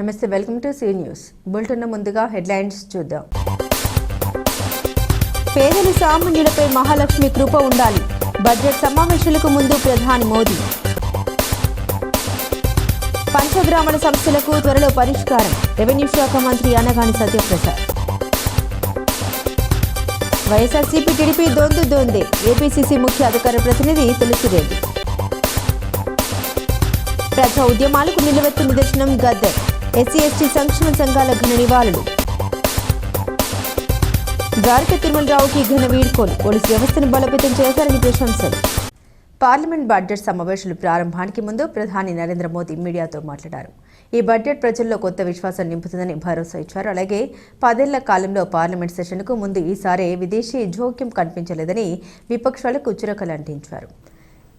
నమస్తే, welcome to C news bulletin. ముందుగా headlines చూద్దాం. పేదలు సామాన్యులపై మహాలక్ష్మి కృప ఉండాలి. బడ్జెట్ సమావేశాలకు ముందు ప్రధాని మోదీ. పంచగ్రామాల సమస్యలకు త్వరలో పరిష్కారం. రెవెన్యూ శాఖ మంత్రి అనగాని సత్యప్రసాద్. వైఎస్ఆర్సీపీ టీడీపీ దొందే. ఏపీసీసీ ముఖ్య అధికార ప్రతినిధి తులసిరెడ్డి. ప్రజా ఉద్యమాలకు నిలవెత్తు నిదర్శనం గద్దర్. ఎస్సీ ఎస్టీ సంక్షేమ సంఘాల ఘన నివాళులు. ద్వారక తిరుమలరావుకి ఘన వీడ్కోలు. పోలీసు వ్యవస్థను బలోపేతం చేశారని ప్రశంసలు. పార్లమెంట్ బడ్జెట్ సమావేశాలు ప్రారంభానికి ముందు ప్రధాని నరేంద్ర మోదీ మీడియాతో మాట్లాడారు. ఈ బడ్జెట్ ప్రజల్లో కొత్త విశ్వాసం నింపుతుందని భరోసా ఇచ్చారు. అలాగే 10 ఏళ్ల కాలంలో పార్లమెంట్ సెషన్కు ముందు ఈసారి విదేశీ జోక్యం కనిపించలేదని విపక్షాలకు చురకలు అంటించారు.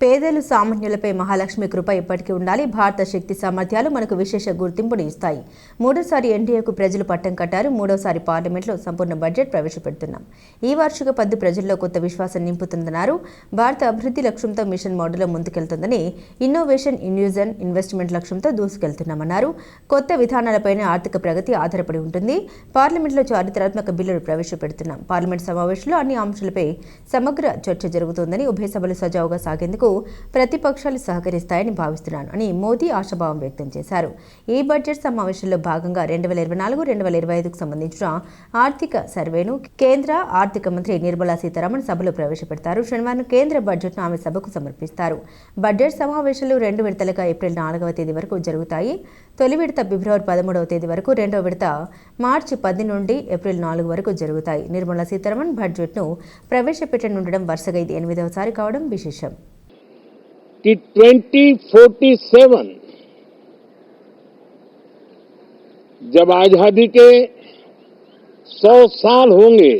పేదలు సామాన్యులపై మహాలక్ష్మి కృప ఎప్పటికీ ఉండాలి. భారత శక్తి సామర్థ్యాలు మనకు విశేష గుర్తింపుని ఇస్తాయి. మూడోసారి ఎన్డీఏకు ప్రజలు పట్టం కట్టారు. మూడోసారి పార్లమెంట్లో సంపూర్ణ బడ్జెట్ ప్రవేశపెడుతున్నాం. ఈ వార్షిక పద్దు ప్రజల్లో కొత్త విశ్వాసం నింపుతుందన్నారు. భారత అభివృద్ధి లక్ష్యంతో మిషన్ మోడల్లో ముందుకెళ్తుందని, ఇన్నోవేషన్, ఇన్యూజన్, ఇన్వెస్ట్మెంట్ లక్ష్యంతో దూసుకెళ్తున్నామన్నారు. కొత్త విధానాలపైన ఆర్థిక ప్రగతి ఆధారపడి ఉంటుంది. పార్లమెంట్లో చారిత్రాత్మక బిల్లులు ప్రవేశపెడుతున్నాం. పార్లమెంట్ సమావేశంలో అన్ని అంశాలపై సమగ్ర చర్చ జరుగుతోందని, ఉభయ సభలు సజావుగా సాగేందుకు ప్రతిపక్షాలు సహకరిస్తాయని భావిస్తున్నాను అని మోదీ ఆశాభావం వ్యక్తం చేశారు. ఈ బడ్జెట్ సమావేశంలో భాగంగా 2024-2025కు సంబంధించిన ఆర్థిక సర్వేను కేంద్ర ఆర్థిక మంత్రి నిర్మలా సీతారామన్ సభలో ప్రవేశపెడతారు. శనివారం కేంద్ర బడ్జెట్ను ఆమె సభకు సమర్పిస్తారు. బడ్జెట్ సమావేశాలు 2 విడతలుగా ఏప్రిల్ 4వ తేదీ వరకు జరుగుతాయి. తొలి విడత ఫిబ్రవరి 13వ తేదీ వరకు, రెండవ విడత మార్చి 10 నుండి ఏప్రిల్ 4 వరకు జరుగుతాయి. నిర్మలా సీతారామన్ బడ్జెట్ను ప్రవేశపెట్టనుండడం వరుసగా ఇది 8వసారి కావడం విశేషం. कि 2047 जब आजादी के 100 साल होंगे,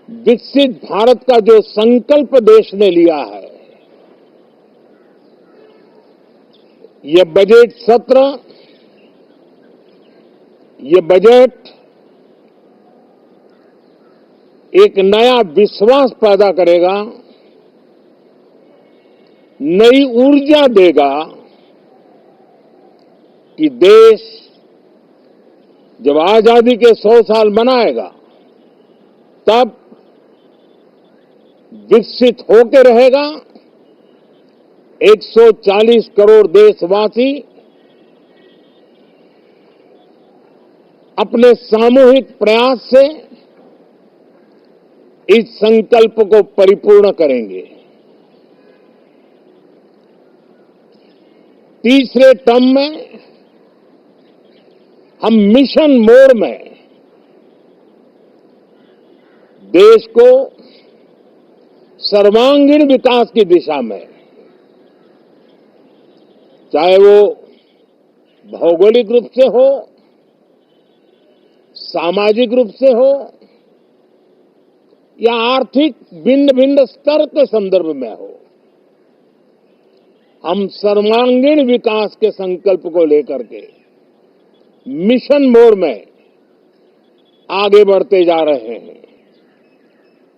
विकसित भारत का जो संकल्प देश ने लिया है, ये बजट सत्र, ये बजट एक नया विश्वास पैदा करेगा, नई ऊर्जा देगा कि देश जब आजादी के 100 साल मनाएगा तब विकसित होकर रहेगा। 140 करोड़ देशवासी अपने सामूहिक प्रयास से इस संकल्प को परिपूर्ण करेंगे। तीसरे टर्म में हम मिशन मोड में देश को सर्वांगीण विकास की दिशा में, चाहे वो भौगोलिक रूप से हो, सामाजिक रूप से हो या आर्थिक भिन्न भिन्न स्तर के संदर्भ में हो, हम सर्वांगीण विकास के संकल्प को लेकर के मिशन मोड में आगे बढ़ते जा रहे हैं।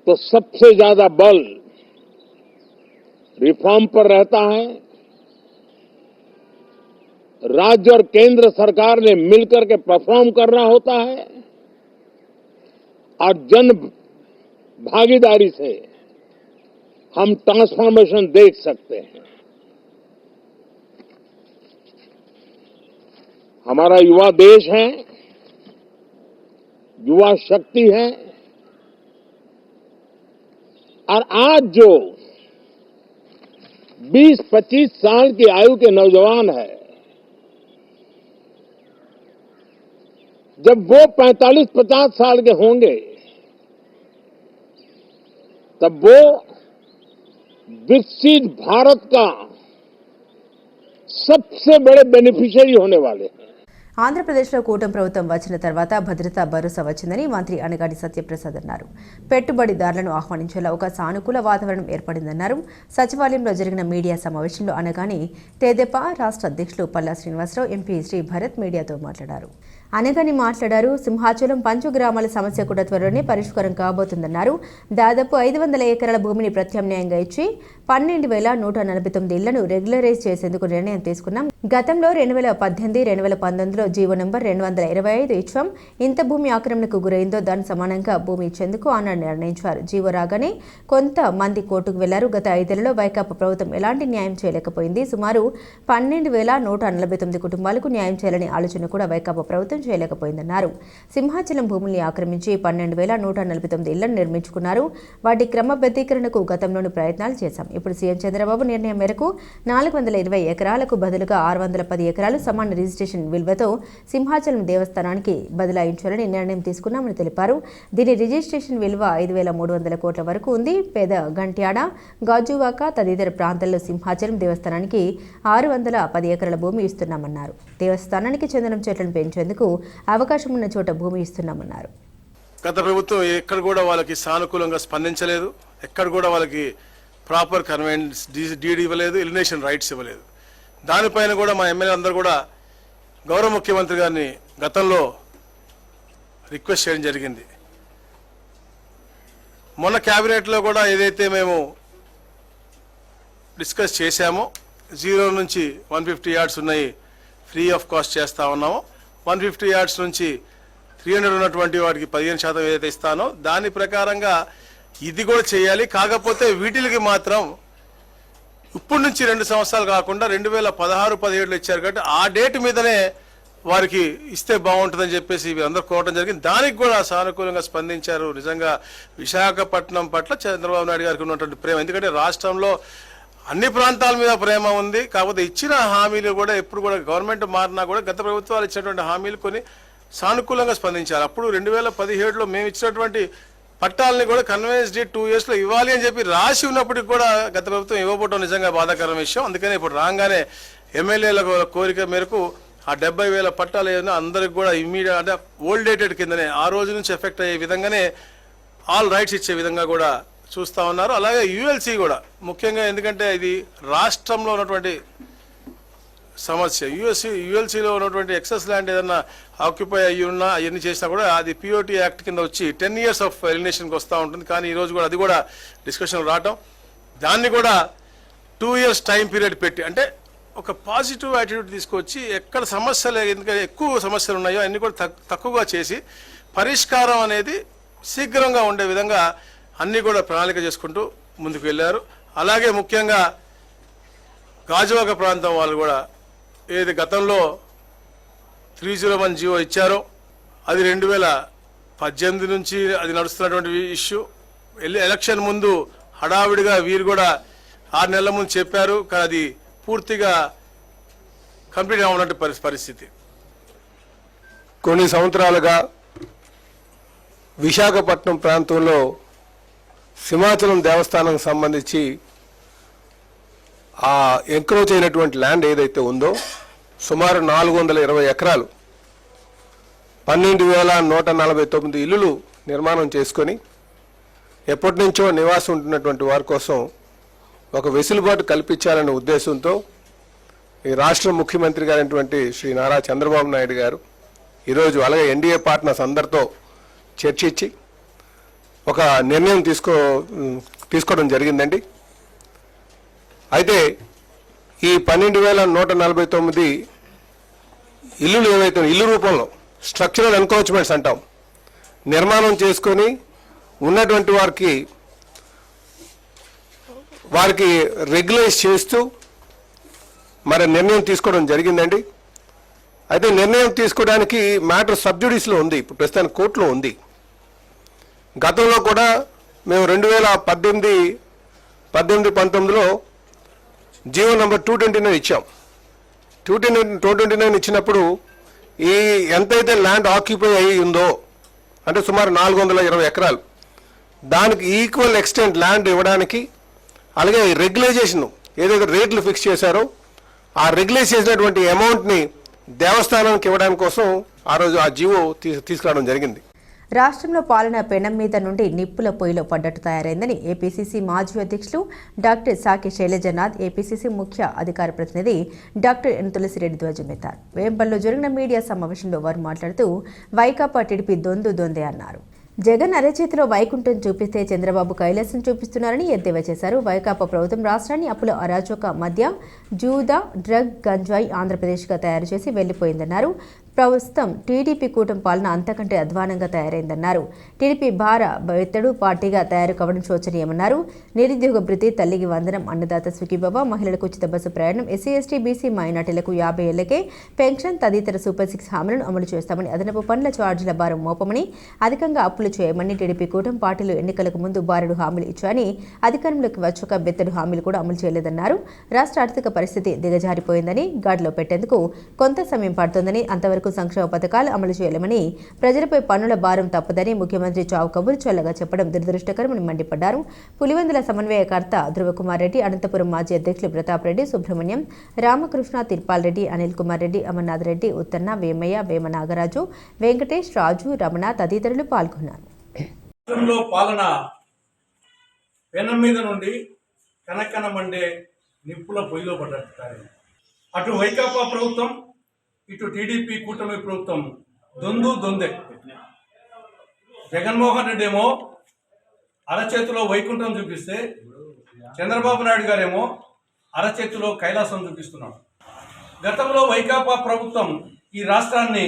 तो सबसे ज्यादा बल रिफॉर्म पर रहता है। राज्य और केंद्र सरकार ने मिलकर के परफॉर्म करना होता है और जन भागीदारी से हम ट्रांसफॉर्मेशन देख सकते हैं। हमारा युवा देश है, युवा शक्ति है, और आज जो 20-25 साल की आयु के नौजवान है, जब वो 45-50 साल के होंगे तब वो विकसित भारत का सबसे बड़े बेनिफिशियरी होने वाले हैं। ఆంధ్రప్రదేశ్లో కూటమి ప్రభుత్వం వచ్చిన తర్వాత భద్రతా భరోసా వచ్చిందని మంత్రి అనగాని సత్యప్రసాద్ అన్నారు. పెట్టుబడిదారులను ఆహ్వానించేలా ఒక సానుకూల వాతావరణం ఏర్పడిందన్నారు. సచివాలయంలో జరిగిన మీడియా సమావేశంలో అనగాని తెదేపా రాష్ట్ర అధ్యక్షులు పల్లా శ్రీనివాసరావు, ఎంపీ శ్రీ భరత్ మీడియాతో మాట్లాడారు. అనగాని మాట్లాడారు. సింహాచలం పంచు గ్రామాల సమస్య కూడా త్వరలోనే పరిష్కారం కాబోతుందన్నారు. దాదాపు 500 ఎకరాల భూమిని ప్రత్యామ్నాయంగా ఇచ్చి 12,149 ఇళ్లను రెగ్యులరైజ్ చేసేందుకు నిర్ణయం తీసుకున్నాం. గతంలో 2018-2019లో జీవో నంబర్ 225 ఇచ్చాం. ఇంత భూమి ఆక్రమణకు గురైందో దాని సమానంగా భూమి ఇచ్చేందుకు ఆనాడు నిర్ణయించారు. జీవో రాగానే కొంతమంది కోర్టుకు వెళ్లారు. గత 5 ఏళ్లలో వైకాపా ప్రభుత్వం ఎలాంటి న్యాయం చేయలేకపోయింది. సుమారు 12,149 కుటుంబాలకు న్యాయం చేయాలనే ఆలోచన కూడా వైకాపా ప్రభుత్వం చేయలేకపోయిందన్నారు. సింహాచలం భూముల్ని ఆక్రమించి 12,149 ఇళ్లను నిర్మించుకున్నారు. వాటి క్రమబద్ధీకరణకు గతంలోని ప్రయత్నాలు చేశాం. ఇప్పుడు సీఎం చంద్రబాబు నిర్ణయం మేరకు 420 ఎకరాలకు బదులుగా 610 ఎకరాలు సమాన రిజిస్ట్రేషన్ విలువతో సింహాచలం దేవస్థానానికి బదలాయించాలని నిర్ణయం తీసుకున్నామని తెలిపారు. దీని రిజిస్ట్రేషన్ విలువ 5,300 కోట్ల వరకు ఉంది. పేద గంట్యాడ, గాజువాక తదితర ప్రాంతాల్లో సింహాచలం దేవస్థానానికి 610 ఎకరాల భూమి ఇస్తున్నామన్నారు. దేవస్థానానికి చందనం చెట్లను పెంచేందుకు అవకాశం ఉన్న చోట భూమి ఇస్తున్నామన్నారు. గత ప్రభుత్వం ఎక్కడ కూడా వాళ్ళకి సానుకూలంగా స్పందించలేదు. ఎక్కడ కూడా వాళ్ళకి ప్రాపర్ కన్వెన్స్ డీడ్ ఇవ్వలేదు, ఎలిమినేషన్ రైట్స్ ఇవ్వలేదు. దానిపైన కూడా మా ఎమ్మెల్యే అందరూ కూడా గౌరవ ముఖ్యమంత్రి గారిని గతంలో రిక్వెస్ట్ చేయడం జరిగింది. మొన్న క్యాబినెట్లో కూడా ఏదైతే మేము డిస్కస్ చేశామో 0 నుంచి 150 యార్డ్స్ ఉన్నాయి ఫ్రీ ఆఫ్ కాస్ట్ చేస్తా ఉన్నామో, 150 యార్డ్స్ నుంచి 300 ఉన్నటువంటి వాటికి 15% ఏదైతే ఇస్తానో దాని ప్రకారంగా ఇది కూడా చేయాలి. కాకపోతే వీటికి మాత్రం ఇప్పటి నుంచి 2 సంవత్సరాలు కాకుండా 2016-17లో ఇచ్చారు కాబట్టి ఆ డేట్ మీదనే వారికి ఇస్తే బాగుంటుందని చెప్పేసి అందరూ కోరడం జరిగింది. దానికి కూడా సానుకూలంగా స్పందించారు. నిజంగా విశాఖపట్నం పట్ల చంద్రబాబు నాయుడు గారికి ఉన్నటువంటి ప్రేమ, ఎందుకంటే రాష్ట్రంలో అన్ని ప్రాంతాల మీద ప్రేమ ఉంది. కాకపోతే ఇచ్చిన హామీలు కూడా ఎప్పుడు కూడా గవర్నమెంట్ మారినా కూడా గత ప్రభుత్వాలు ఇచ్చినటువంటి హామీలు కొన్ని సానుకూలంగా స్పందించారు. అప్పుడు 2017లో మేము ఇచ్చినటువంటి పట్టాలని కూడా కన్వెన్స్ డేట్ 2 yearsలో ఇవ్వాలి అని చెప్పి రాసి ఉన్నప్పటికీ కూడా గత ప్రభుత్వం ఇవ్వకపోవడం నిజంగా బాధాకరమైన విషయం. అందుకనే ఇప్పుడు రాగానే ఎమ్మెల్యేల కోరిక మేరకు ఆ 70,000 పట్టాలు ఏదైనా అందరికి కూడా ఇమ్మీడియట్ అంటే ఓల్డ్ డేటెడ్ కిందనే ఆ రోజు నుంచి ఎఫెక్ట్ అయ్యే విధంగానే ఆల్ రైట్స్ ఇచ్చే విధంగా కూడా చూస్తా ఉన్నారు. అలాగే యుఎల్సి కూడా ముఖ్యంగా, ఎందుకంటే ఇది రాష్ట్రంలో ఉన్నటువంటి సమస్య. యుఎల్సీలో ఉన్నటువంటి ఎక్సెస్ ల్యాండ్ ఏదన్నా ఆక్యుపై అయ్యి ఉన్నా అవన్నీ చేసినా కూడా అది పిఓటి యాక్ట్ కింద వచ్చి 10 years ఆఫ్ ఎలిమినేషన్కి వస్తూ ఉంటుంది. కానీ ఈరోజు కూడా అది కూడా డిస్కషన్ రావటం, దాన్ని కూడా 2 years టైం పీరియడ్ పెట్టి అంటే ఒక పాజిటివ్ యాటిట్యూడ్ తీసుకొచ్చి ఎక్కడ సమస్యలు ఎందుకంటే ఎక్కువ సమస్యలు ఉన్నాయో అన్ని కూడా తక్కువగా చేసి పరిష్కారం అనేది శీఘ్రంగా ఉండే విధంగా అన్నీ కూడా ప్రణాళిక చేసుకుంటూ ముందుకు వెళ్ళారు. అలాగే ముఖ్యంగా గాజువాక ప్రాంతం వాళ్ళు కూడా ఏది గతంలో 301 జీవో ఇచ్చారో అది 2018 నుంచి అది నడుస్తున్నటువంటి ఇష్యూ. ఎలక్షన్ ముందు హడావిడిగా వీరు కూడా 6 నెలల ముందు చెప్పారు, కానీ అది పూర్తిగా కంప్లీట్ అవ్వనట్టు పరిస్థితి. కొన్ని సంవత్సరాలుగా విశాఖపట్నం ప్రాంతంలో సింహాచలం దేవస్థానం సంబంధించి ఆ ఎంక్రోచ్ అయినటువంటి ల్యాండ్ ఏదైతే ఉందో సుమారు 420 ఎకరాలు 12,149 ఇల్లులు నిర్మాణం చేసుకొని ఎప్పటి నుంచో నివాసం ఉంటున్నటువంటి వారి కోసం ఒక వెసులుబాటు కల్పించాలనే ఉద్దేశంతో ఈ రాష్ట్ర ముఖ్యమంత్రి గారైనటువంటి శ్రీ నారా చంద్రబాబు నాయుడు గారు ఈరోజు అలాగే ఎన్డీఏ పార్ట్నర్స్ అందరితో చర్చించి ఒక నిర్ణయం తీసుకోవడం జరిగిందండి. అయితే ఈ 12,149 ఇల్లులు ఏవైతే ఇల్లు రూపంలో స్ట్రక్చరల్ ఎన్క్రోచ్మెంట్స్ అంటాం, నిర్మాణం చేసుకొని ఉన్నటువంటి వారికి రెగ్యులైజ్ చేస్తూ మరి నిర్ణయం తీసుకోవడం జరిగిందండి. అయితే నిర్ణయం తీసుకోవడానికి మ్యాటర్ సబ్జుడిస్లో ఉంది, ఇప్పుడు ప్రస్తుతానికి కోర్టులో ఉంది. గతంలో కూడా మేము 2018-19లో జీవో నంబర్ 229 ఇచ్చాం. 229 ఇచ్చినప్పుడు ఈ ఎంతైతే ల్యాండ్ ఆక్యుపై అయ్యి ఉందో అంటే సుమారు 420 ఎకరాలు దానికి ఈక్వల్ ఎక్స్టెంట్ ల్యాండ్ ఇవ్వడానికి, అలాగే రెగ్యులైజేషన్ ఏదైతే రేట్లు ఫిక్స్ చేశారో ఆ రెగ్యులైజ్ చేసినటువంటి అమౌంట్ని దేవస్థానానికి ఇవ్వడానికి కోసం ఆ రోజు ఆ జీవో తీసుకురావడం జరిగింది. రాష్ట్రంలో పాలన పెనం మీద నుండి నిప్పుల పొయ్యిలో పడ్డట్టు తయారైందని ఏపీసీసీ మాజీ అధ్యక్షులు డాక్టర్ సాకి శైలజనాథ్, ఏపీసీసీ ముఖ్య అధికార ప్రతినిధి డాక్టర్ ఎన్ తులసిరెడ్డి ధ్వజమెత్తారు. వేంపల్లో జరిగిన మీడియా సమావేశంలో వారు మాట్లాడుతూ వైకాపా టీడీపీ దొందే అన్నారు. జగన్ అరచేతిలో వైకుంఠం చూపిస్తే చంద్రబాబు కైలాసం చూపిస్తున్నారని ఎద్దేవా చేశారు. వైకాపా ప్రభుత్వం రాష్ట్రాన్ని అప్పుల అరాచక మధ్య జూదా, డ్రగ్, గంజాయి ఆంధ్రప్రదేశ్గా తయారు చేసి వెళ్లిపోయిందన్నారు. ప్రస్తుతం టీడీపీ కూటమి పాలన అంతకంటే అధ్వానంగా తయారైందన్నారు. టీడీపీ భార బెత్తడు పార్టీగా తయారు కావడం శోచనీయమన్నారు. నిరుద్యోగ భృతి, తల్లికి వందనం, అన్నదాత సుఖీబాబా, మహిళలకు ఉచిత బస్సు ప్రయాణం, ఎస్సీ ఎస్టీ బీసీ మైనార్టీలకు 50 ఏళ్లకే పెన్షన్ తదితర సూపర్ 6 హామీలను అమలు చేస్తామని, అదనపు పన్నుల ఛార్జీల భారం మోపమని, అధికంగా అప్పులు చేయమని టీడీపీ కూటమి పార్టీలు ఎన్నికలకు ముందు బారెడు హామీలు ఇచ్చాయని, అధికారంలోకి వచ్చాక బెత్తడు హామీలు కూడా అమలు చేయలేదన్నారు. రాష్ట్ర ఆర్థిక పరిస్థితి దిగజారిపోయిందని, గాడిలో పెట్టేందుకు కొంత సమయం పడుతుందని, అంతవరకు సంక్షేమ పథకాలు అమలు చేయాలని, ప్రజలపై పన్నుల భారం తప్పదని ముఖ్యమంత్రి చావు కబురు చల్లగా చెప్పడం దురదృష్టకరమని మండిపడ్డారు. పులివెందుల సమన్వయకర్త ధ్రువకుమార్ రెడ్డి, అనంతపురం మాజీ అధ్యక్షులు ప్రతాప్ రెడ్డి, సుబ్రహ్మణ్యం, రామకృష్ణ, తిర్పాల్ రెడ్డి, అనిల్ కుమార్ రెడ్డి, అమర్నాథ్ రెడ్డి, ఉత్తన్న, వేమయ్య, వేమ నాగరాజు, వెంకటేష్, రాజు, రమణ తదితరులు పాల్గొన్నారు. రాష్ట్రంలో పాలన పెనం మీద నుండి కనకన మండే నిప్పుల పొయ్యిలో పడ్డారు. అటు వైకాపా ప్రభుత్వం, ఇటు టీడీపీ కూటమి ప్రభుత్వం దొందే. జగన్మోహన్ రెడ్డి ఏమో అరచేతిలో వైకుంఠం చూపిస్తే, చంద్రబాబు నాయుడు గారేమో అరచేతిలో కైలాసం చూపిస్తున్నాడు. గతంలో వైకాపా ప్రభుత్వం ఈ రాష్ట్రాన్ని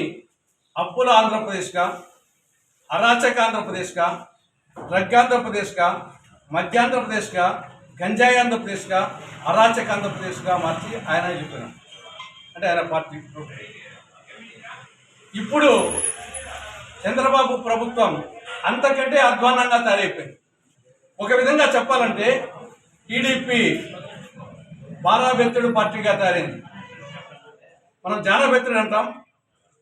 అప్పుల ఆంధ్రప్రదేశ్గా, అరాచక ఆంధ్రప్రదేశ్గా, డ్రగ్ ఆంధ్రప్రదేశ్గా, మధ్యాంధ్రప్రదేశ్గా, గంజాయి ఆంధ్రప్రదేశ్గా, అరాచక ఆంధ్రప్రదేశ్గా మార్చి ఆయన చెప్పినాడు. అంటే ఆయన పార్టీ. ఇప్పుడు చంద్రబాబు ప్రభుత్వం అంతకంటే అధ్వానంగా తయారైపోయింది. ఒక విధంగా చెప్పాలంటే టీడీపీ బారాబెత్తడు పార్టీగా తయారైంది. మనం జానబెత్తడు అంటాం,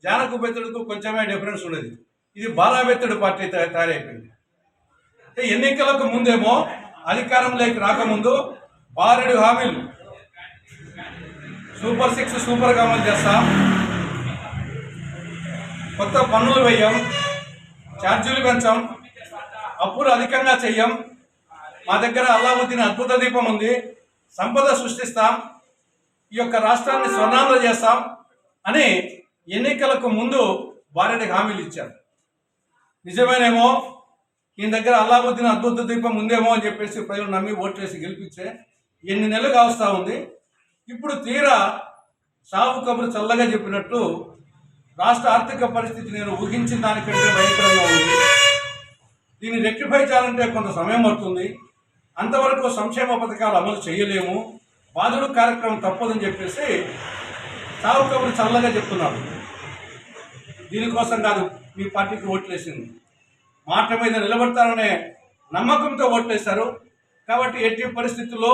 జానకు బెత్తడుకు కొంచెమే డిఫరెన్స్ ఉండేది. ఇది బారాబెత్తడు పార్టీ తయారైపోయింది. ఎన్నికలకు ముందేమో అధికారంలోకి రాకముందు బారెడు హామీలు, సూపర్ 6 సూపర్గా అమలు చేస్తాం, కొత్త పన్నులు వేయం, ఛార్జీలు పెంచాం, అప్పులు అధికంగా చెయ్యం, మా దగ్గర అల్లావుద్దీన్ అద్భుత దీపం ఉంది, సంపద సృష్టిస్తాం, ఈ యొక్క రాష్ట్రాన్ని స్వర్ణాంధ్ర చేస్తాం అని ఎన్నికలకు ముందు వారికి హామీలు ఇచ్చారు. నిజమేనేమో ఈయన దగ్గర అల్లావుద్దీన్ అద్భుత దీపం ఉందేమో అని చెప్పేసి ప్రజలు నమ్మి ఓట్లేసి గెలిపించే ఎన్ని నెలలు కావస్తూ ఉంది. ఇప్పుడు తీరా సాగు కబురు చల్లగా చెప్పినట్టు రాష్ట్ర ఆర్థిక పరిస్థితి నేను ఊహించిన దానికంటే భయంకరంగా ఉంది. దీన్ని రెక్టిఫై చేయాలంటే కొంత సమయం పడుతుంది. అంతవరకు సంక్షేమ పథకాలు అమలు చేయలేము, బాధుడు కార్యక్రమం తప్పదని చెప్పేసి సాగు కబురు చల్లగా చెప్తున్నారు. దీనికోసం కాదు మీ పార్టీకి ఓట్లేసింది, మాట మీద నిలబడతారనే నమ్మకంతో ఓట్లేశారు. కాబట్టి ఎట్టి పరిస్థితుల్లో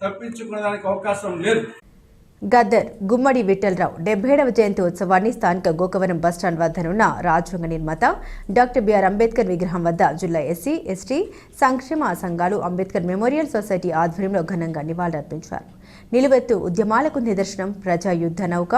తప్పించుకునేదానికి అవకాశం లేదు. గద్దర్ గుమ్మడి విఠలరావు 77వ జయంతి ఉత్సవాన్ని స్థానిక గోకవరం బస్టాండ్ వద్దనున్న రాజ్యాంగ నిర్మాత డాక్టర్ బిఆర్ అంబేద్కర్ విగ్రహం వద్ద జిల్లా ఎస్సీ, ఎస్టీ సంక్షేమ సంఘాలు, అంబేద్కర్ మెమోరియల్ సొసైటీ ఆధ్వర్యంలో ఘనంగా నివాళులర్పించారు. నిలువెత్తు ఉద్యమాలకు నిదర్శనం ప్రజా యుద్ధ నౌక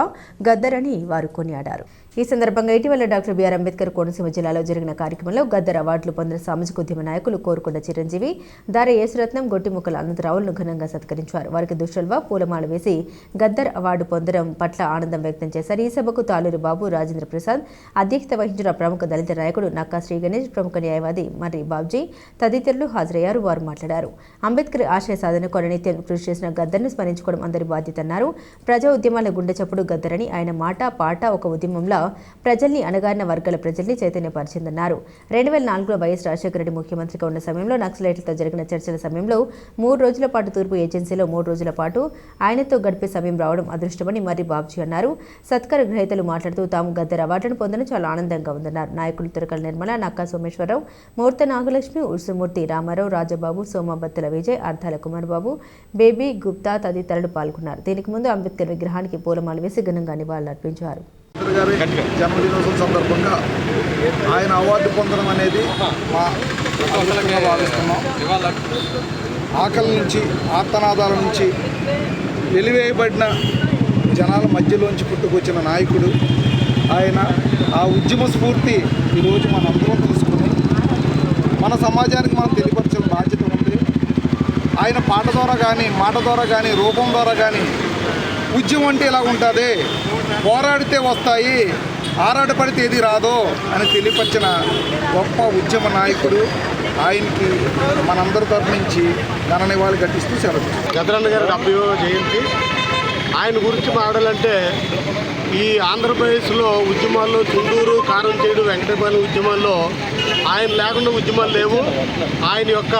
గద్దర్ అని వారు కొనియాడారు. ఈ సందర్భంగా ఇటీవల డాక్టర్ బిఆర్ అంబేద్కర్ కోనసీమ జిల్లాలో జరిగిన కార్యక్రమంలో గద్దర్ అవార్డులు పొందిన సామాజిక ఉద్యమ నాయకులు కోరుకొండ చిరంజీవి, దార యేసురత్నం, గొట్టిముక్కల అనంతరావులను ఘనంగా సత్కరించారు. వారికి దుశ్శల్వా, పూలమాల వేసి గద్దర్ అవార్డు పొందడం పట్ల ఆనందం వ్యక్తం చేశారు. ఈ సభకు తాలూరు బాబు, రాజేంద్ర ప్రసాద్ అధ్యక్షత వహించిన ప్రముఖ దళిత నాయకుడు నక్కా శ్రీ గణేష్, ప్రముఖ న్యాయవాది మర్రి బాబ్జీ తదితరులు హాజరయ్యారు. వారు మాట్లాడారు. అంబేద్కర్ ఆశయ సాధనకు నిత్యం కృషి చేసిన గద్దర్ను స్మరించుకోవడం అందరి బాధ్యత అన్నారు. ప్రజా ఉద్యమాల గుండె చప్పుడు గద్దరని, ఆయన మాట పాట ఒక ఉద్యమంలో ప్రజల్ని, అణగారిన వర్గాల ప్రజల్ని చైతన్యపరిచిందన్నారు. 2004లో వైఎస్ రాజశేఖర రెడ్డి ముఖ్యమంత్రిగా ఉన్న సమయంలో నక్సలైట్లతో జరిగిన చర్చల సమయంలో 3 రోజుల పాటు తూర్పు ఏజెన్సీలో 3 రోజుల పాటు ఆయనతో గడిపే సమయం రావడం అదృష్టమని మర్రి బాబ్జీ అన్నారు. సత్కార గ్రహీతలు మాట్లాడుతూ తాము గద్దర్ అవార్డును పొందడం చాలా ఆనందంగా ఉందన్నారు. నాయకులు తురకల నిర్మల, నక్కా సోమేశ్వరరావు, మూర్త నాగలక్ష్మి, ఉర్సుమూర్తి రామారావు, రాజబాబు, సోమబత్తుల విజయ్, అర్థాల కుమార్ బాబు, బేబీ గుప్తా తదితరులు పాల్గొన్నారు. దీనికి ముందు అంబేద్కర్ విగ్రహానికి పూలమాల వేసి ఘనంగా నివాళులర్పించారు. గారి జన్మదినోత్సవం సందర్భంగా ఆయన అవార్డు పొందడం అనేది మా అదృష్టంగా భావిస్తున్నాం. ఆకలి నుంచి, ఆర్తనాదాల నుంచి వెలివేయబడిన జనాల మధ్యలోంచి పుట్టుకొచ్చిన నాయకుడు ఆయన. ఆ ఉద్యమ స్ఫూర్తి ఈరోజు మనందరం తీసుకున్నాం. సమాజానికి మనం తెలియపరచాల్సిన బాధ్యత ఉంది. ఆయన పాట ద్వారా కానీ, మాట ద్వారా కానీ, రూపం ద్వారా కానీ ఉద్యమం అంటే ఇలా ఉంటుంది, పోరాడితే వస్తాయి, ఆరాటపడితే ఏది రాదో అని తెలియపరిచిన గొప్ప ఉద్యమ నాయకుడు. ఆయనకి మనందరి తరఫు నుంచి ఘన నివాళి ఘటిస్తూ సెలవు. గద్దరన్న గారి 70వ జయంతి. ఆయన గురించి మాట్లాడాలంటే ఈ ఆంధ్రప్రదేశ్లో ఉద్యమాల్లో చుండూరు, కారంచేడు, వెంకటపల్లి ఉద్యమాల్లో ఆయన లేకుండా ఉద్యమాలు లేవు. ఆయన యొక్క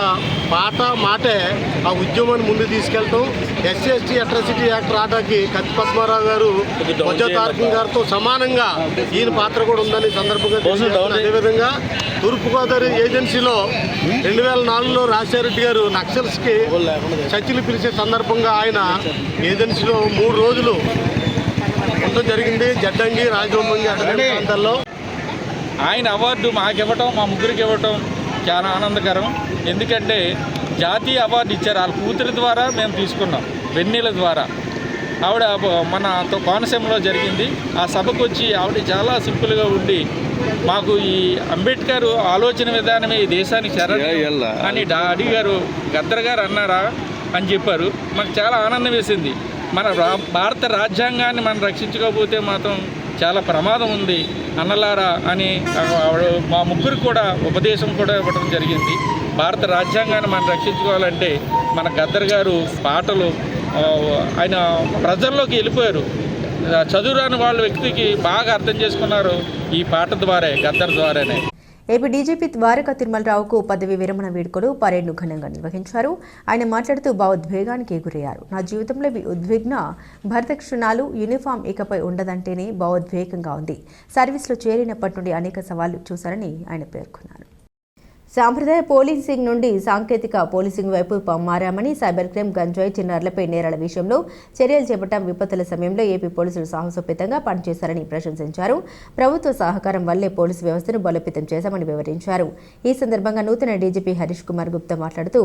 పాట మాటే ఆ ఉద్యమాన్ని ముందు తీసుకెళ్తాం. ఎస్సీ ఎస్టీ అట్రాసిటీ యాక్ట్ రావడానికి కత్తి పద్మారావు గారు, బొజ్జ తారకం గారితో సమానంగా ఈయన పాత్ర కూడా ఉందని సందర్భంగా తెలియజేస్తున్నాను. అదేవిధంగా తూర్పుగోదావరి ఏజెన్సీలో 2004లో రాజశేఖర గారు నక్సల్స్కి చర్చలు పిలిచే సందర్భంగా ఆయన ఏజెన్సీలో 3 రోజులు ఉండడం జరిగింది. జడ్డంగి, రాజవంగి అటువంటి ప్రాంతాల్లో. ఆయన అవార్డు మాకివ్వటం, మా ముగ్గురికి ఇవ్వటం చాలా ఆనందకరం. ఎందుకంటే జాతీయ అవార్డు ఇచ్చారు, వాళ్ళ కూతురి ద్వారా మేము తీసుకున్నాం, వెన్నెల ద్వారా. ఆవిడ మన కోనసీమలో జరిగింది. ఆ సభకు వచ్చి ఆవిడ చాలా సింపుల్గా ఉండి మాకు ఈ అంబేద్కర్ ఆలోచన విధానమే ఈ దేశానికి శరణం అని డాడీ గారు, గద్దర్ గారు అన్నారా అని చెప్పారు. మాకు చాలా ఆనందం వేసింది. మన భారత రాజ్యాంగాన్ని మనం రక్షించుకోకపోతే మాత్రం చాలా ప్రమాదం ఉంది అన్నలారా అని మా ముగ్గురు కూడా ఉపదేశం కూడా ఇవ్వడం జరిగింది. భారత రాజ్యాంగాన్ని మనం రక్షించుకోవాలంటే మన గద్దర్ గారు పాటలు ఆయన ప్రజల్లోకి వెళ్ళిపోయారు. చదువురాని వాళ్ళ వ్యక్తికి బాగా అర్థం చేసుకున్నారు ఈ పాట ద్వారా, గద్దర్ ద్వారానే. ఏపీ డీజీపీ ద్వారకా తిరుమలరావుకు పదవి విరమణ వేడుకలు పరేడ్ను ఘనంగా నిర్వహించారు. ఆయన మాట్లాడుతూ భావోద్వేగానికి గురయ్యారు. నా జీవితంలో ఉద్విగ్న భరత క్షణాలు, యూనిఫామ్ ఇకపై ఉండదంటేనే భావోద్వేగంగా ఉంది. సర్వీస్లో చేరినప్పటి నుండి అనేక సవాళ్లు చూశారని ఆయన పేర్కొన్నారు. సాంప్రదాయ పోలీసింగ్ నుండి సాంకేతిక పోలీసింగ్ వైపు మారామని, సైబర్ క్రైమ్, గంజాయి, చిన్నారులపై నేరాల విషయంలో చర్యలు చేపట్టడం, విపత్తుల సమయంలో ఏపీ పోలీసులు సాహసోపేతంగా పనిచేశారని ప్రశంసించారు. ప్రభుత్వ సహకారం వల్లే పోలీసు వ్యవస్థను బలోపేతం చేశామని వివరించారు. ఈ సందర్భంగా నూతన డీజీపీ హరీష్ కుమార్ గుప్తా మాట్లాడుతూ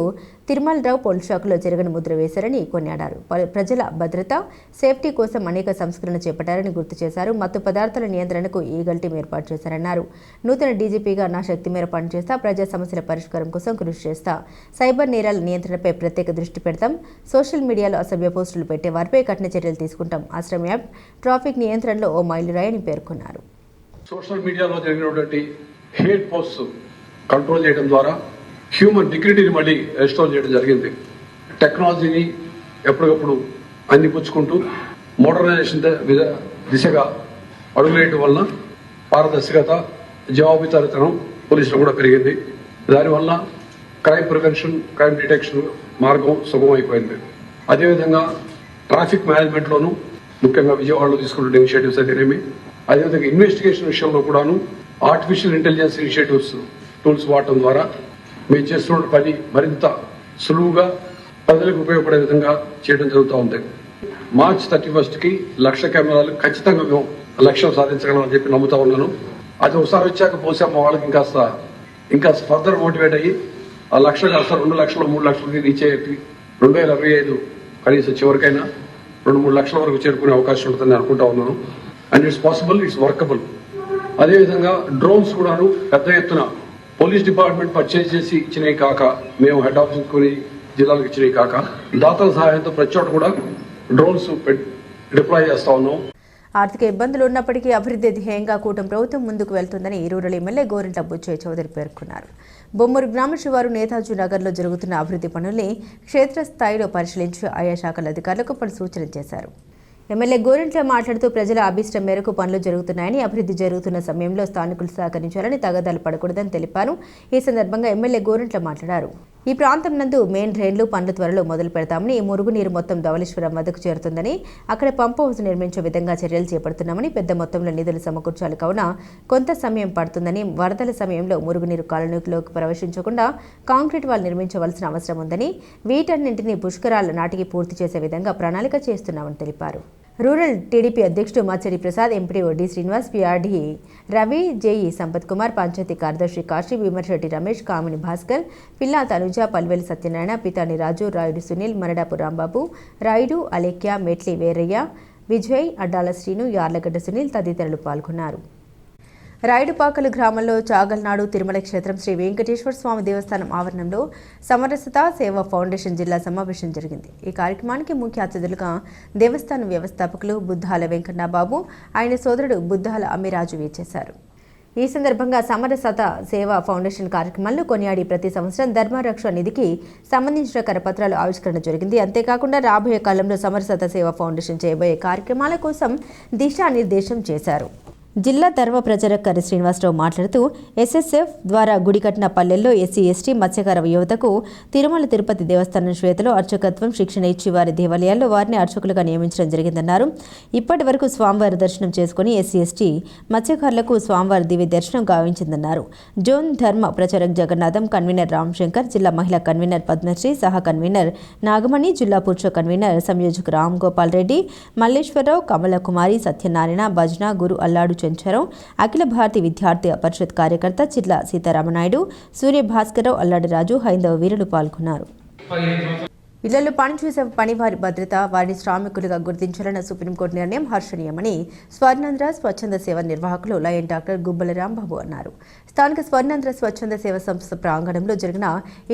తిరుమలరావు పోలీస్ శాఖలో చెరగని ముద్ర వేశారని కొనియాడారు. ప్రజల భద్రత, సేఫ్టీ కోసం అనేక సంస్కరణలు చేపట్టారని గుర్తు చేశారు. మత్తు పదార్థాల నియంత్రణకు ఈగల్ టీం ఏర్పాటు చేశారన్నారు. నూతన డీజీపీగా నా శక్తి మేర పనిచేస్తా, ప్రజా సమస్యల పరిష్కారం కోసం కృషి చేస్తా, సైబర్ నేరాల నియంత్రణపై ప్రత్యేక దృష్టి పెడతాం, సోషల్ మీడియాలో అసభ్య పోస్టులు పెట్టే వారిపై కఠిన చర్యలు తీసుకుంటాం, ఆశ్రమ్ యాప్ ట్రాఫిక్ నియంత్రణలో ఓ మైలురాయని పేర్కొన్నారు. సోషల్ మీడియాలో జరిగినటువంటి హేట్ పోస్ట్స్ కంట్రోల్ చేయడం ద్వారా హ్యూమన్ డిగ్నిటీని మళ్ళీ రెస్టోర్ చేయడం జరిగింది. టెక్నాలజీని ఎప్పటికప్పుడు అందిపుచ్చుకుంటూ మోడర్నైజేషన్ దిశగా అడుగులేయడం వలన పారదర్శకత, జవాబుదారీతనం పోలీసులు కూడా పెరిగింది. దానివల్ల క్రైమ్ ప్రివెన్షన్, క్రైమ్ డిటెక్షన్ మార్గం సుగమైపోయింది. అదేవిధంగా ట్రాఫిక్ మేనేజ్మెంట్లోనూ ముఖ్యంగా విజయవాడలో తీసుకున్న ఇనిషియేటివ్స్ అయితేనేమి, అదేవిధంగా ఇన్వెస్టిగేషన్ విషయంలో కూడాను ఆర్టిఫిషియల్ ఇంటెలిజెన్స్ ఇనిషియేటివ్స్ టూల్స్ వాడటం ద్వారా మేము చేస్తున్న పని మరింత సులువుగా ప్రజలకు ఉపయోగపడే విధంగా చేయడం జరుగుతూ ఉంది. మార్చ్ 31కి 1,00,000 కెమెరాలు ఖచ్చితంగా మేము లక్ష్యం సాధించగలమని చెప్పి నమ్ముతా ఉన్నాను. అది ఒకసారి వచ్చాక బహుశా మా వాళ్ళకి ఇంకా ఫర్దర్ మోటివేట్ అయ్యి ఆ 1,00,000 కాస్త 2 లక్షలు, 3 లక్షలకి రీచ్ అయ్యేది 2025 కనీసం చివరికైనా 2-3 లక్షల వరకు చేరుకునే అవకాశం ఉంటుందని అనుకుంటా ఉన్నాను. And it's possible, it's workable. అదేవిధంగా డ్రోన్స్ కూడాను పెద్ద ఎత్తున పోలీస్ డిపార్ట్మెంట్ పర్చేజ్ చేసి ఇచ్చినవి కాక, మేము హెడ్ ఆఫీస్ కొని జిల్లాలకు ఇచ్చినవి కాక, దాతల సహాయంతో ప్రతి చోట కూడా డ్రోన్స్ డిప్లాయ్ చేస్తా ఉన్నాం. ఆర్థిక ఇబ్బందులు ఉన్నప్పటికీ అభివృద్ధి ధ్యేయంగా కూటమి ప్రభుత్వం ముందుకు వెళ్తుందని రూరల్ ఎమ్మెల్యే గోరింట్ల బుచ్చయ్య చౌదరి పేర్కొన్నారు. బొమ్మూరు గ్రామ శివారు నేతాజీ నగర్లో జరుగుతున్న అభివృద్ధి పనుల్ని క్షేత్రస్థాయిలో పరిశీలించి ఆయా శాఖల అధికారులకు పలు సూచనలు చేశారు. ఎమ్మెల్యే గోరింట్ల మాట్లాడుతూ ప్రజల అభిష్టం మేరకు పనులు జరుగుతున్నాయని, అభివృద్ధి జరుగుతున్న సమయంలో స్థానికులు సహకరించాలని, తగాదాలు పడకూడదని తెలిపారు. ఈ సందర్భంగా ఎమ్మెల్యే గోరింట్ల మాట్లాడారు. ఈ ప్రాంతం నందు మెయిన్ డ్రైన్లు పనులు త్వరలో మొదలు పెడతామని, ఈ మురుగునీరు మొత్తం ధవళేశ్వరం వద్దకు చేరుతుందని, అక్కడ పంప్ హౌస్ నిర్మించే విధంగా చర్యలు చేపడుతున్నామని, పెద్ద మొత్తంలో నిధులు సమకూర్చాలి కావున కొంత సమయం పడుతుందని, వరదల సమయంలో మురుగునీరు కాలనీలోకి ప్రవేశించకుండా కాంక్రీట్ వాల్ నిర్మించవలసిన అవసరం ఉందని, వీటన్నింటినీ పుష్కరాల నాటికి పూర్తి చేసే విధంగా ప్రణాళిక చేస్తున్నామని తెలిపారు. రూరల్ టీడీపీ అధ్యక్షుడు Machari Prasad, MPD D Srinivas, PRD Ravi, JE Sampath Kumar, పంచాయతీ కార్యదర్శి కాశీ, విమర్శెట్టి రమేష్, కామిని భాస్కర్, పిల్లా తనుజ, పల్వెలి సత్యనారాయణ, పితాని రాజు, రాయుడు సునీల్, మరడాపు రాంబాబు, రాయుడు, అలేఖ్య, మెట్లి వీరయ్య, విజయ్, అడ్డాల శ్రీను, యార్లగడ్డ సునీల్ తదితరులు పాల్గొన్నారు. రాయుడుపాకలు గ్రామంలో చాగల్నాడు తిరుమల క్షేత్రం శ్రీ వెంకటేశ్వర స్వామి దేవస్థానం ఆవరణంలో సమరసత సేవా ఫౌండేషన్ జిల్లా సమావేశం జరిగింది. ఈ కార్యక్రమానికి ముఖ్య అతిథులుగా దేవస్థానం వ్యవస్థాపకులు బుద్ధాల వెంకన్నబాబు, ఆయన సోదరుడు బుద్ధాల అమ్మిరాజు వేచేశారు. ఈ సందర్భంగా సమరసత సేవా ఫౌండేషన్ కార్యక్రమాల్లో కొనియాడి ప్రతి సంవత్సరం ధర్మరక్ష నిధికి సంబంధించిన కరపత్రాలు ఆవిష్కరణ జరిగింది. అంతేకాకుండా రాబోయే కాలంలో సమరసత సేవా ఫౌండేషన్ చేయబోయే కార్యక్రమాల కోసం దిశానిర్దేశం చేశారు. జిల్లా ధర్మ ప్రచారక శ్రీనివాసరావు మాట్లాడుతూ ఎస్ఎస్ఎఫ్ ద్వారా గుడి కట్టిన పల్లెల్లో ఎస్సీ ఎస్టీ మత్స్యకార యువతకు తిరుమల తిరుపతి దేవస్థానం శ్వేతలో అర్చకత్వం శిక్షణ ఇచ్చి వారి దేవాలయాల్లో వారిని అర్చకులుగా నియమించడం జరిగిందన్నారు. ఇప్పటి వరకు స్వామివారి దర్శనం చేసుకుని ఎస్సీ ఎస్టీ మత్స్యకారులకు స్వామివారి దివ్య దర్శనం గావించిందన్నారు. జోన్ ధర్మ ప్రచారక్ జగన్నాథం, కన్వీనర్ రామశంకర్, జిల్లా మహిళా కన్వీనర్ పద్మశ్రీ, సహా కన్వీనర్ నాగమణి, జిల్లా పురుష కన్వీనర్ సంయోజక్ రామ్ గోపాల్ రెడ్డి, మల్లేశ్వరరావు, కమలకుమారి, సత్యనారాయణ, భజన గురు అల్లాడు చెంచరం, అఖిల భారతీయ విద్యార్థి పరిషత్ కార్యకర్త చిట్ల సీతారామనాయుడు, సూర్య భాస్కరరావు, అల్లాడి రాజు, హైందవ వీరులు పాల్గొన్నారు. ఇళ్లలో పనిచేసే పనివారి భద్రత, వారిని శ్రామికులుగా గుర్తించాలన్న సుప్రీంకోర్టు నిర్ణయం హర్షణీయమని స్వర్ణాంధ్ర స్వచ్ఛంద సేవ నిర్వాహకులు లయన్ డాక్టర్ గుబ్బల రాంబాబు అన్నారు. స్థానిక స్వర్ణాంధ్ర స్వచ్ఛంద సేవ సంస్థ ప్రాంగణంలో జరిగిన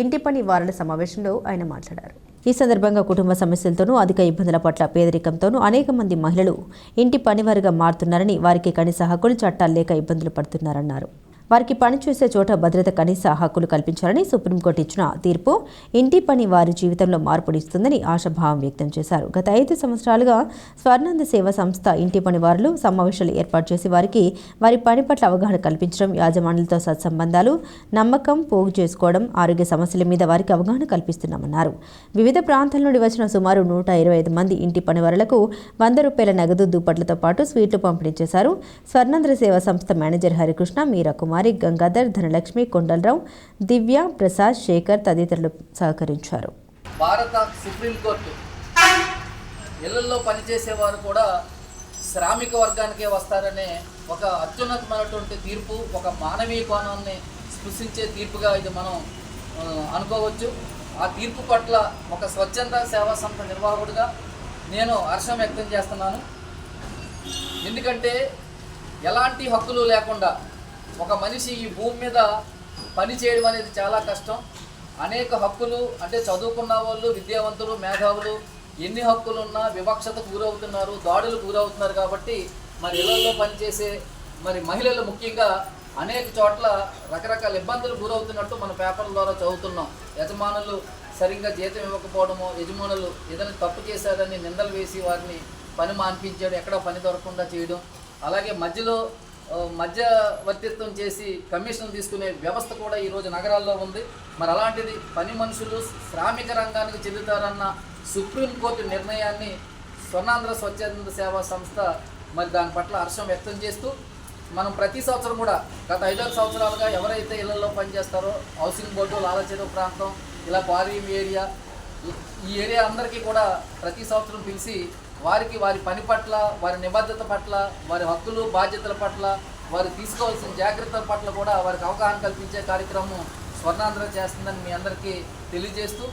ఇంటి పని వారాల సమావేశంలో ఆయన మాట్లాడారు. ఈ సందర్భంగా కుటుంబ సమస్యలతోనూ, అధిక ఇబ్బందుల పట్ల పేదరికంతోనూ అనేక మంది మహిళలు ఇంటి పనివారిగా మారుతున్నారని, వారికి కనీస హక్కులు, చట్టాలు లేక ఇబ్బందులు పడుతున్నారన్నారు. వారికి పనిచేసే చోట భద్రత, కనీస హక్కులు కల్పించాలని సుప్రీంకోర్టు ఇచ్చిన తీర్పు ఇంటి పని వారి జీవితంలో మార్పునిస్తుందని ఆశాభావం వ్యక్తం చేశారు. గత 5 సంవత్సరాలుగా స్వర్ణాంధ్ర సేవా సంస్థ ఇంటి పని వారులు సమావేశాలు ఏర్పాటు చేసి వారికి వారి పని పట్ల అవగాహన కల్పించడం, యాజమానులతో సత్సంబంధాలు, నమ్మకం పోగు చేసుకోవడం, ఆరోగ్య సమస్యల మీద వారికి అవగాహన కల్పిస్తున్నామన్నారు. వివిధ ప్రాంతాల నుండి వచ్చిన సుమారు 125 మంది ఇంటి పని వారులకు 100 రూపాయల నగదు దుప్పట్లతో పాటు స్వీట్లు పంపిణీ చేశారు. స్వర్ణాంధ్ర సేవా సంస్థ మేనేజర్ హరికృష్ణ, మీరా కుమారి, గంగాధర్, ధనలక్ష్మి, కొండలరావు, దివ్య, ప్రసాద్, శేఖర్ తదితరులు సహకరించారు. భారత సుప్రీంకోర్టు ఇళ్లలో పనిచేసేవారు కూడా శ్రామిక వర్గానికే వస్తారనే ఒక అత్యున్నతమైనటువంటి తీర్పు, ఒక మానవీయ కోణాన్ని స్పృశించే తీర్పుగా ఇది మనం అనుకోవచ్చు. ఆ తీర్పు పట్ల ఒక స్వచ్ఛంద సేవా సంస్థ నిర్వాహకుడిగా నేను హర్షం వ్యక్తం చేస్తున్నాను. ఎందుకంటే ఎలాంటి హక్కులు లేకుండా ఒక మనిషి ఈ భూమి మీద పని చేయడం అనేది చాలా కష్టం. అనేక హక్కులు అంటే చదువుకున్న వాళ్ళు, విద్యావంతులు, మేధావులు ఎన్ని హక్కులున్నా వివక్షతకు గురవుతున్నారు, దాడులకు గురవుతున్నారు. కాబట్టి మరి ఇళ్లలో పనిచేసే మరి మహిళలు ముఖ్యంగా అనేక చోట్ల రకరకాల ఇబ్బందులు గురవుతున్నట్టు మన పేపర్ల ద్వారా చదువుతున్నాం. యజమానులు సరిగ్గా జీతం ఇవ్వకపోవడము, యజమానులు ఏదైనా తప్పు చేశారని నిందలు వేసి వారిని పని మాన్పించడం, ఎక్కడా పని దొరకకుండా చేయడం, అలాగే మధ్యవర్తిత్వం చేసి కమిషన్లు తీసుకునే వ్యవస్థ కూడా ఈరోజు నగరాల్లో ఉంది. మరి అలాంటిది పని మనుషులు శ్రామిక రంగానికి చెందుతారన్న సుప్రీంకోర్టు నిర్ణయాన్ని స్వర్ణాంధ్ర స్వచ్ఛంద సేవా సంస్థ మరి దాని పట్ల హర్షం వ్యక్తం చేస్తూ మనం ప్రతి సంవత్సరం కూడా గత 5 సంవత్సరాలుగా ఎవరైతే ఇళ్లలో పనిచేస్తారో హౌసింగ్ బోర్డు, లాలచెరువు ప్రాంతం, ఇలా క్వారీ ఏరియా, ఈ ఏరియా అందరికీ కూడా ప్రతి సంవత్సరం పిలిచి వారికి వారి పని పట్ల, వారి నిబద్ధత పట్ల, వారి హక్కులు బాధ్యతల పట్ల, వారు తీసుకోవాల్సిన జాగ్రత్తల పట్ల కూడా వారికి అవగాహన కల్పించే కార్యక్రమం స్వర్ణాంధ్ర చేస్తుందని మీ అందరికీ తెలియజేస్తూ,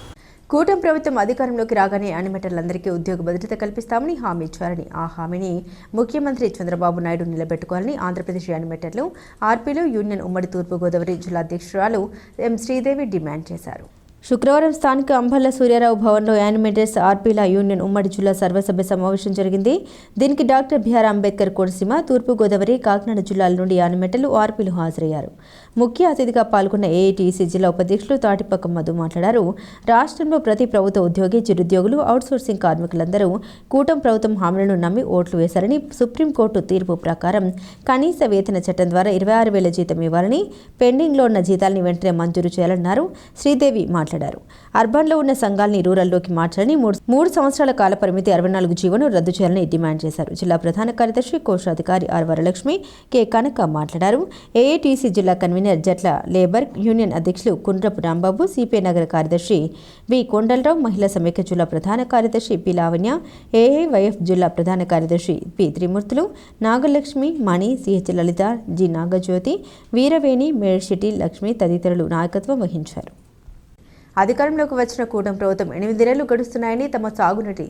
కూటమి ప్రభుత్వం అధికారంలోకి రాగానే యానిమేటర్లందరికీ ఉద్యోగ భద్రత కల్పిస్తామని హామీ ఇచ్చారని, ఆ హామీని ముఖ్యమంత్రి చంద్రబాబు నాయుడు నిలబెట్టుకోవాలని ఆంధ్రప్రదేశ్ యానిమేటర్లు ఆర్పీలు యూనియన్ ఉమ్మడి తూర్పుగోదావరి జిల్లా అధ్యక్షురాలు ఎం శ్రీదేవి డిమాండ్ చేశారు. శుక్రవారం స్థానిక అంబర్ల సూర్యారావు భవన్లో యానిమేటర్స్ ఆర్పీల యూనియన్ ఉమ్మడి జిల్లా సర్వసభ్య సమావేశం జరిగింది. దీనికి డాక్టర్ బిఆర్ అంబేద్కర్ కోనసీమ, తూర్పుగోదావరి, కాకినాడ జిల్లాల నుండి యానిమేటర్లు, ఆర్పీలు హాజరయ్యారు. ముఖ్య అతిథిగా పాల్గొన్న ఏఐటీసీ జిల్లా ఉపాధ్యక్షులు తాటిపక్క మధు మాట్లాడారు. రాష్ట్రంలో ప్రతి ప్రభుత్వ ఉద్యోగి, చిరుద్యోగులు, అవుట్సోర్సింగ్ కార్మికులందరూ కూటమి ప్రభుత్వం హామీలను నమ్మి ఓట్లు వేశారని, సుప్రీంకోర్టు తీర్పు ప్రకారం కనీస వేతన చట్టం ద్వారా 26,000 జీతం ఇవ్వాలని, పెండింగ్లో ఉన్న జీతాలని వెంటనే మంజూరు చేయాలన్నారు. శ్రీదేవి మాట్లాడారు. అర్బన్లో ఉన్న సంఘాలని రూరల్లోకి మార్చాలని, 3 సంవత్సరాల కాల పరిమితి 64 జీవోను రద్దు చేయాలని డిమాండ్ చేశారు. జిల్లా ప్రధాన కార్యదర్శి, కోశాధికారి ఆర్ వరలక్ష్మి, కె కనక మాట్లాడారు. ఏఐటీసీ జిల్లా కన్వీనర్ జట్ల లేబర్ యూనియన్ అధ్యక్షులు కుండ్రపు రాంబాబు, సిపిఐ నగర కార్యదర్శి వి కొండలరావు, మహిళా సమైక్య జిల్లా ప్రధాన కార్యదర్శి పి లావణ్య, ఏఐవైఎఫ్ జిల్లా ప్రధాన కార్యదర్శి పి త్రిమూర్తులు, నాగలక్ష్మి, మణి, సిహెచ్ లలిత, జి నాగజ్యోతి, వీరవేణి, మేడ్శెట్టి లక్ష్మి తదితరులు నాయకత్వం వహించారు. అధికారంలోకి వచ్చిన కూటమి ప్రభుత్వం 8 నెలలు గడుస్తున్నాయని, తమ సాగునీటి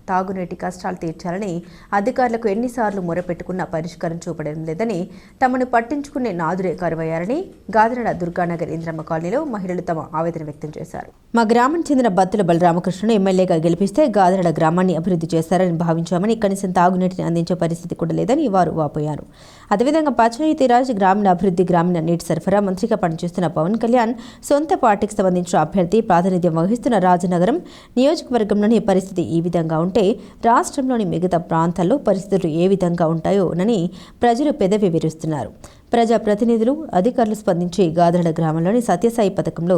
తాగునీటి కష్టాలు తీర్చాలని అధికారులకు ఎన్నిసార్లు మొరపెట్టుకున్నా పరిష్కారం చూపడం లేదని, తమను పట్టించుకునే నాదురే కరువయ్యారని గాదరడ దుర్గానగర్ ఇంద్రమ్మ కాలనీలో మహిళలు తమ ఆవేదన వ్యక్తం చేశారు. మా గ్రామం చెందిన బత్తుల బలరామకృష్ణను ఎమ్మెల్యేగా గెలిపిస్తే గాదరడ గ్రామాన్ని అభివృద్ధి చేశారని భావించామని, కనీసం తాగునీటిని అందించే పరిస్థితి కూడా లేదని వారు వాపోయారు. అదేవిధంగా పంచాయతీరాజ్, గ్రామీణ అభివృద్ధి, గ్రామీణ నీటి సరఫరా మంత్రిగా పనిచేస్తున్న పవన్ కళ్యాణ్ సొంత పార్టీకి సంబంధించిన అభ్యర్థి ప్రాతినిధ్యం వహిస్తున్న రాజనగరం నియోజకవర్గంలోని పరిస్థితి ఈ విధంగా ఉంటే రాష్ట్రంలోని మిగతా ప్రాంతాల్లో పరిస్థితులు ఏ విధంగా ఉంటాయోనని ప్రజలు పెదవి విరుస్తున్నారు. ప్రజాప్రతినిధులు, అధికారులు స్పందించి గాదరడ గ్రామంలోని సత్యసాయి పథకంలో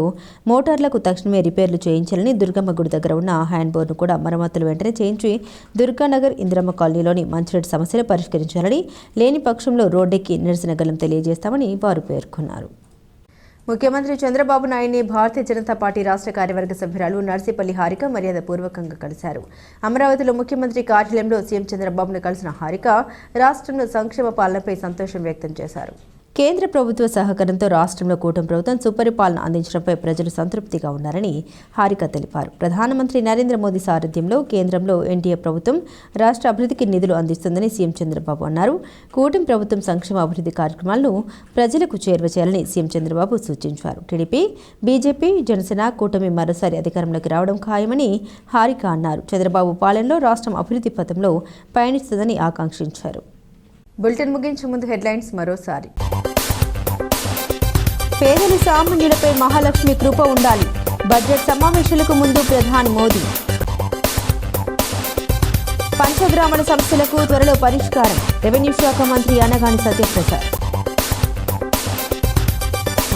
మోటార్లకు తక్షణమే రిపేర్లు చేయించాలని, దుర్గమ్మ గుడి దగ్గర ఉన్న హ్యాండ్ బోర్డును కూడా మరమ్మతులు వెంటనే చేయించి దుర్గానగర్ ఇంద్రమ్మ కాలనీలోని మంచినీటి సమస్యలు పరిష్కరించాలని, లేని పక్షంలో రోడ్డెక్కి నిరసన గలం తెలియజేస్తామని వారు పేర్కొన్నారు. ముఖ్యమంత్రి చంద్రబాబు నాయుడిని భారతీయ జనతా పార్టీ రాష్ట్ర కార్యవర్గ సభ్యురాలు నర్సిపల్లి హారిక మర్యాదపూర్వకంగా కలిశారు. అమరావతిలో ముఖ్యమంత్రి కార్యాలయంలో సీఎం చంద్రబాబును కలిసిన హారిక రాష్ట్రంలో సంక్షేమ పాలనపై సంతోషం వ్యక్తం చేశారు. కేంద్ర ప్రభుత్వ సహకారంతో రాష్ట్రంలో కూటమి ప్రభుత్వం సుపరిపాలన అందించడంపై ప్రజలు సంతృప్తిగా ఉన్నారని హారిక తెలిపారు. ప్రధానమంత్రి నరేంద్ర మోదీ సారథ్యంలో కేంద్రంలో ఎన్డీఏ ప్రభుత్వం రాష్ట్ర అభివృద్ధికి నిధులు అందిస్తుందని సీఎం చంద్రబాబు అన్నారు. కూటమి ప్రభుత్వం సంక్షేమ అభివృద్ధి కార్యక్రమాలను ప్రజలకు చేరువ చేయాలని సీఎం చంద్రబాబు సూచించారు. టీడీపీ, బీజేపీ, జనసేన కూటమి మరోసారి అధికారంలోకి రావడం ఖాయమని హారిక అన్నారు. చంద్రబాబు పాలనలో రాష్ట్రం అభివృద్ధి పథంలో పయనిస్తుందని ఆకాంక్షించారు. బులెటిన్ ముగించే ముందు హెడ్లైన్స్ మరోసారి. పేదలు సామాన్యులపై మహాలక్ష్మి కృప ఉండాలి. బడ్జెట్ సమావేశాలకు ముందు ప్రధాని మోదీ. పంచగ్రామాల సమస్యలకు త్వరలో పరిష్కారం. రెవెన్యూ శాఖ మంత్రి అనగాని సత్యప్రసాద్.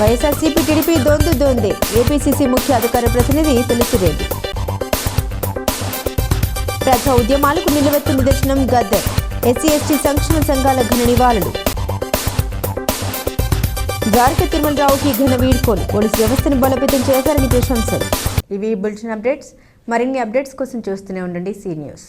వైఎస్ఆర్సీపీ టీడీపీ దొందే. ఏపీసీసీ ముఖ్య అధికార ప్రతినిధి తులసిరెడ్డి. ప్రజా ఉద్యమాలకు నిలువెత్తు నిదర్శనం గద్దర్. ఎస్సీ ఎస్టీ సంక్షేమ సంఘాల ఘన నివాళులు. ద్వారక తిరుమలరావుకి ఘన వీడ్కోలు. పోలీసు వ్యవస్థను బలోపేతం చేశారని ప్రశంసలు. ఇవి బులెటిన్ అప్డేట్స్. మరిన్ని అప్డేట్స్ కోసం చూస్తూనే ఉండండి సీ న్యూస్.